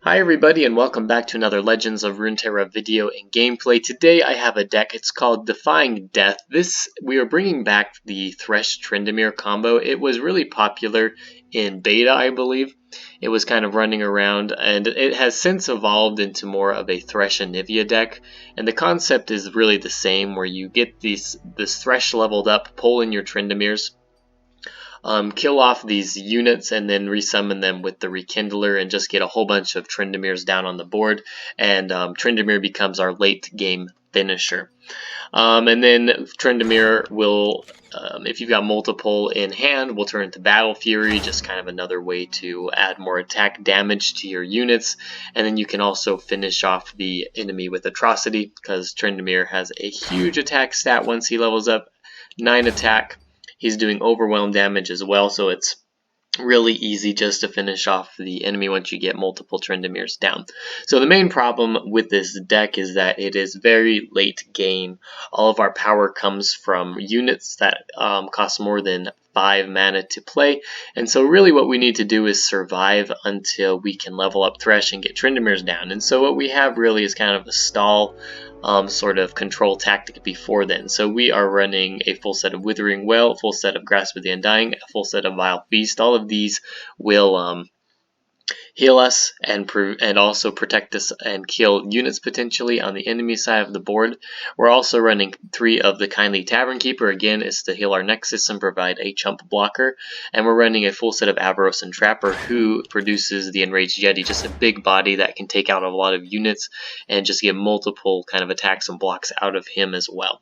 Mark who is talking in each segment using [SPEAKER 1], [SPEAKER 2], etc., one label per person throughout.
[SPEAKER 1] Hi everybody and welcome back to another Legends of Runeterra video and gameplay. Today I have a deck, it's called Defying Death. We are bringing back the Thresh Tryndamere combo. It was really popular in beta, I believe. It was kind of running around and it has since evolved into more of a Thresh Anivia deck. And the concept is really the same, where you get this Thresh leveled up, pull in your Tryndameres, kill off these units and then resummon them with the Rekindler and just get a whole bunch of Tryndameres down on the board, and Trydamere becomes our late game finisher. And then Trydamere will, if you've got multiple in hand, will turn into Battle Fury, just kind of another way to add more attack damage to your units. And then you can also finish off the enemy with Atrocity, because Trydamere has a huge attack stat once he levels up, 9 attack. He's doing Overwhelm damage as well, so it's really easy just to finish off the enemy once you get multiple Tryndameres down. So the main problem with this deck is that it is very late game. All of our power comes from units that cost more than 5 mana to play, and so really what we need to do is survive until we can level up Thresh and get Tryndameres down. And so what we have really is kind of a stall sort of control tactic before then. So we are running a full set of Withering Well, a full set of Grasp of the Undying, a full set of Vile Feast. All of these will heal us and also protect us and kill units potentially on the enemy side of the board. We're also running 3 of the Kindly Tavern Keeper. Again, is to heal our Nexus and provide a chump blocker. And we're running a full set of Avaros and Trapper, who produces the Enraged Yeti, just a big body that can take out a lot of units and just get multiple kind of attacks and blocks out of him as well.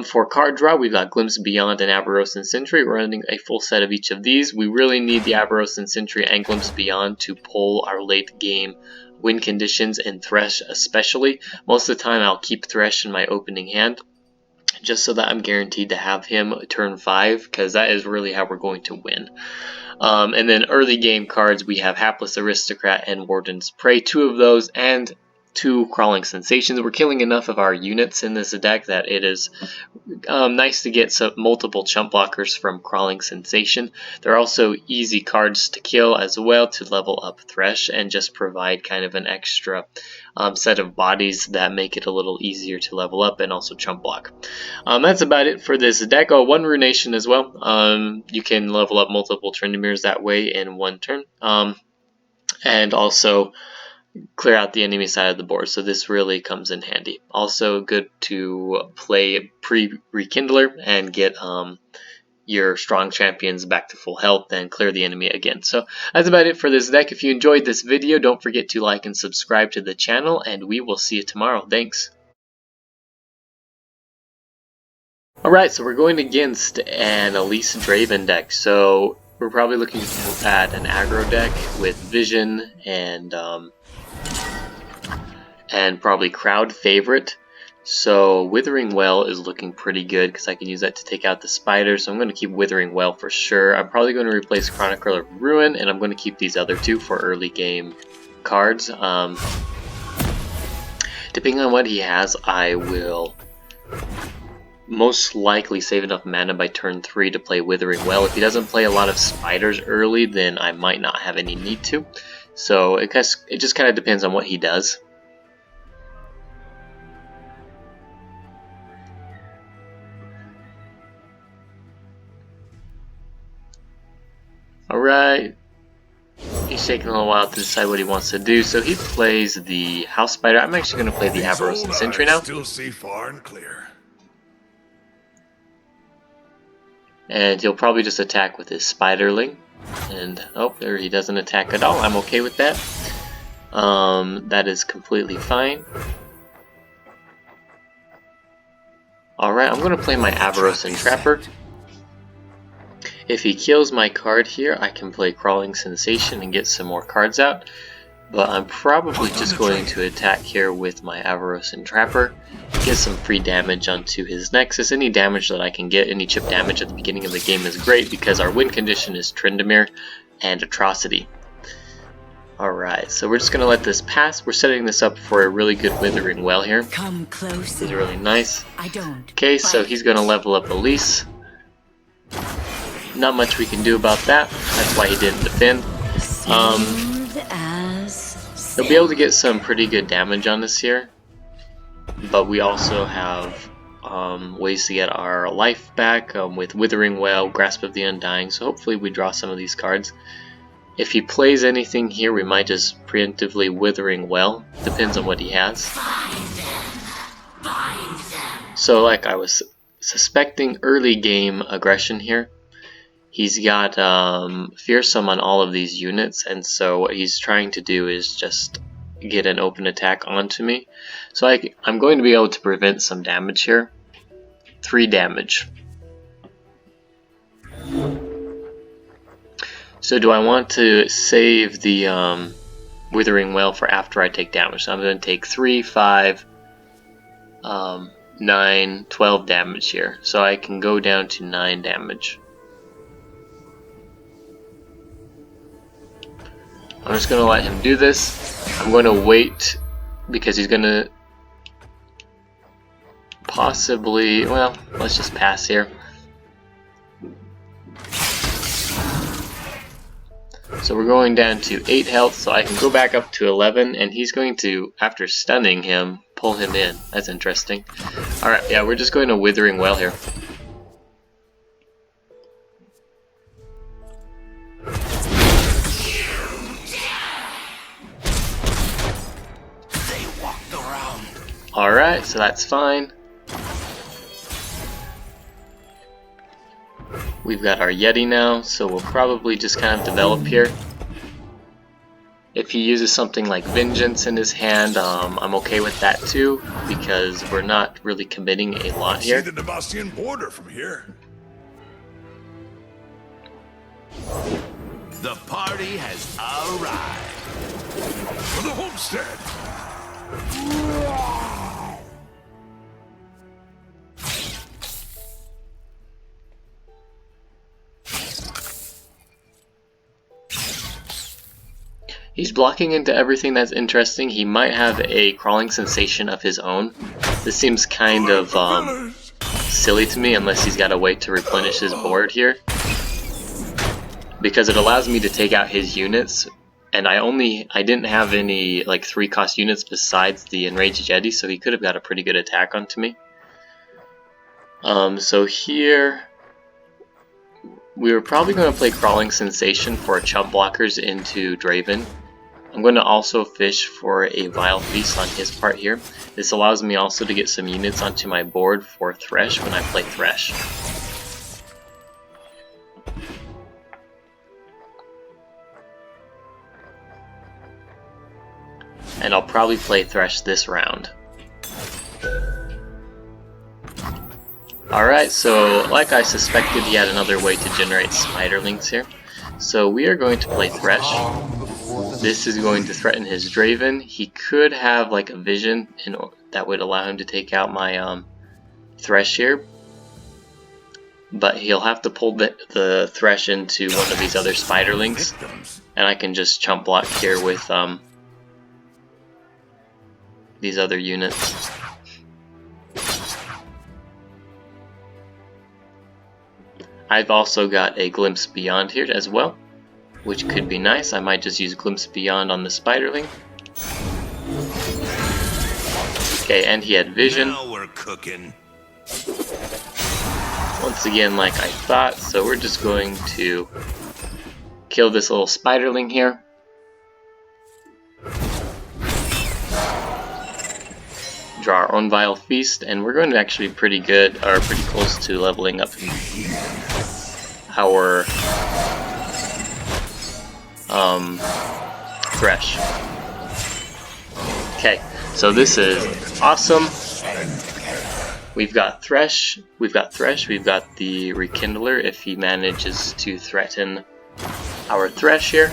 [SPEAKER 1] For card draw, we've got Glimpse Beyond and Avaros and Sentry. We're running a full set of each of these. We really need the Avaros and Sentry and Glimpse Beyond to pull our late game win conditions in Thresh especially. Most of the time I'll keep Thresh in my opening hand, just so that I'm guaranteed to have him turn 5, because that is really how we're going to win. And then early game cards, we have Hapless Aristocrat and Warden's Prey, 2 of those, and 2 Crawling Sensations. We're killing enough of our units in this deck that it is nice to get some multiple chump blockers from Crawling Sensation. They're also easy cards to kill as well to level up Thresh and just provide kind of an extra set of bodies that make it a little easier to level up and also chump block. That's about it for this deck. Oh, 1 Runation as well. You can level up multiple Tryndameres that way in 1 turn. And also clear out the enemy side of the board, so this really comes in handy. Also good to play pre-Rekindler and get your strong champions back to full health and clear the enemy again. So that's about it for this deck. If you enjoyed this video, don't forget to like and subscribe to the channel, and we will see you tomorrow. Thanks. Alright, so we're going against an Elise Draven deck. So we're probably looking at an aggro deck with Vision and probably crowd favorite. So Withering Well is looking pretty good because I can use that to take out the spider, so I'm going to keep Withering Well for sure. I'm probably going to replace Chronicler of Ruin, and I'm going to keep these other 2 for early game cards. Depending on what he has, I will most likely save enough mana by turn 3 to play Withering Well. If he doesn't play a lot of spiders early, then I might not have any need to. So it just kind of depends on what he does. Alright, he's taking a little while to decide what he wants to do, so he plays the House Spider. I'm actually going to play the Avaros and Sentry now.
[SPEAKER 2] Still see far and clear.
[SPEAKER 1] And he'll probably just attack with his Spiderling. And, oh, there he doesn't attack at all. I'm okay with that. That is completely fine. Alright, I'm going to play my Avaros and Trapper. If he kills my card here, I can play Crawling Sensation and get some more cards out. But I'm probably just going to attack here with my Avaros and Trapper. Get some free damage onto his Nexus. Any damage that I can get, any chip damage at the beginning of the game is great because our win condition is Trydamere and Atrocity. Alright, so we're just going to let this pass. We're setting this up for a really good Withering Well here.
[SPEAKER 3] Come close.
[SPEAKER 1] This is really nice.
[SPEAKER 3] I don't.
[SPEAKER 1] Okay, so he's going to level up Elise. Not much we can do about that. That's why he didn't defend.
[SPEAKER 3] Smooth as
[SPEAKER 1] He'll be able to get some pretty good damage on us here, but we also have ways to get our life back with Withering Well, Grasp of the Undying, so hopefully we draw some of these cards. If he plays anything here, we might just preemptively Withering Well, depends on what he has. So like I was suspecting, early game aggression here. He's got Fearsome on all of these units, and so what he's trying to do is just get an open attack onto me. So I'm going to be able to prevent some damage here. 3 damage. So do I want to save the Withering Well for after I take damage? So I'm going to take 3, 5, 9, 12 damage here. So I can go down to 9 damage. I'm just going to let him do this. I'm going to wait because he's going to possibly, well, let's just pass here. So we're going down to 8 health, so I can go back up to 11, and he's going to, after stunning him, pull him in. That's interesting. Alright, yeah, we're just going to Withering Well here. Alright, so that's fine. We've got our Yeti now, so we'll probably just kind of develop here. If he uses something like Vengeance in his hand, I'm okay with that too, because we're not really committing a lot here.
[SPEAKER 2] See the Devastian border from here.
[SPEAKER 3] The party has arrived.
[SPEAKER 2] For the homestead.
[SPEAKER 1] He's blocking into everything. That's interesting. He might have a crawling sensation of his own. This seems kind of silly to me unless he's got a way to replenish his board here, because it allows me to take out his units, and I didn't have any like 3-cost units besides the Enraged Yeti, so he could have got a pretty good attack onto me. So here we were probably going to play Crawling Sensation for chump blockers into Draven. I'm going to also fish for a Vile Feast on his part here. This allows me also to get some units onto my board for Thresh when I play Thresh. And I'll probably play Thresh this round. Alright, so like I suspected, he had another way to generate spiderlings here. So we are going to play Thresh. This is going to threaten his Draven. He could have like a vision that would allow him to take out my Thresh here. But he'll have to pull the Thresh into one of these other spiderlings. And I can just chump block here with these other units. I've also got a Glimpse Beyond here as well, which could be nice. I might just use Glimpse Beyond on the spiderling. Okay, and he had vision.
[SPEAKER 3] Now we're cooking.
[SPEAKER 1] Once again, like I thought, so we're just going to kill this little spiderling here. Draw our own Vile Feast, and we're going to actually be pretty good, or pretty close to leveling up our Thresh. Okay, so this is awesome. We've got Thresh, we've got the Rekindler if he manages to threaten our Thresh here.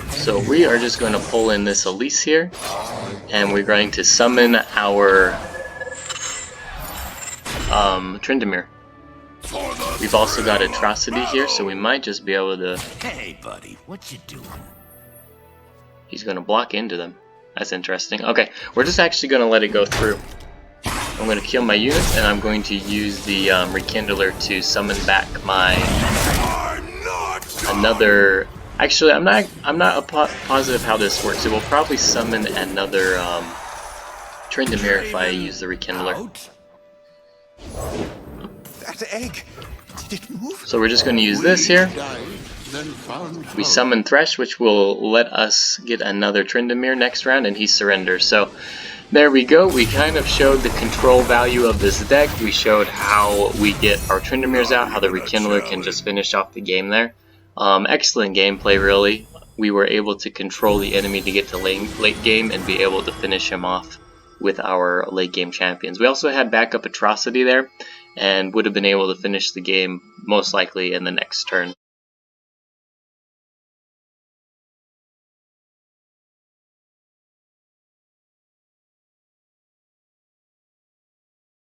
[SPEAKER 1] So we are just going to pull in this Elise here, and we're going to summon our Tryndamere. We've also got Atrocity here, so we might just be able to...
[SPEAKER 3] Hey buddy, what you doing?
[SPEAKER 1] He's going to block into them. That's interesting. Okay, we're just actually going to let it go through. I'm going to kill my units, and I'm going to use the Rekindler to summon back my...
[SPEAKER 2] I'm not
[SPEAKER 1] another. Actually, I'm not positive how this works. It will probably summon another Tryndamere if I use the Rekindler.
[SPEAKER 3] Out.
[SPEAKER 2] That egg, did it move?
[SPEAKER 1] So we're just going to use this here. We summon Thresh, which will let us get another Trydamere next round, and he surrenders. So there we go. We kind of showed the control value of this deck. We showed how we get our Tryndamers out, how the Rekindler can just finish off the game there. Excellent gameplay, really. We were able to control the enemy to get to late game and be able to finish him off with our late game champions. We also had backup Atrocity there and would have been able to finish the game most likely in the next turn.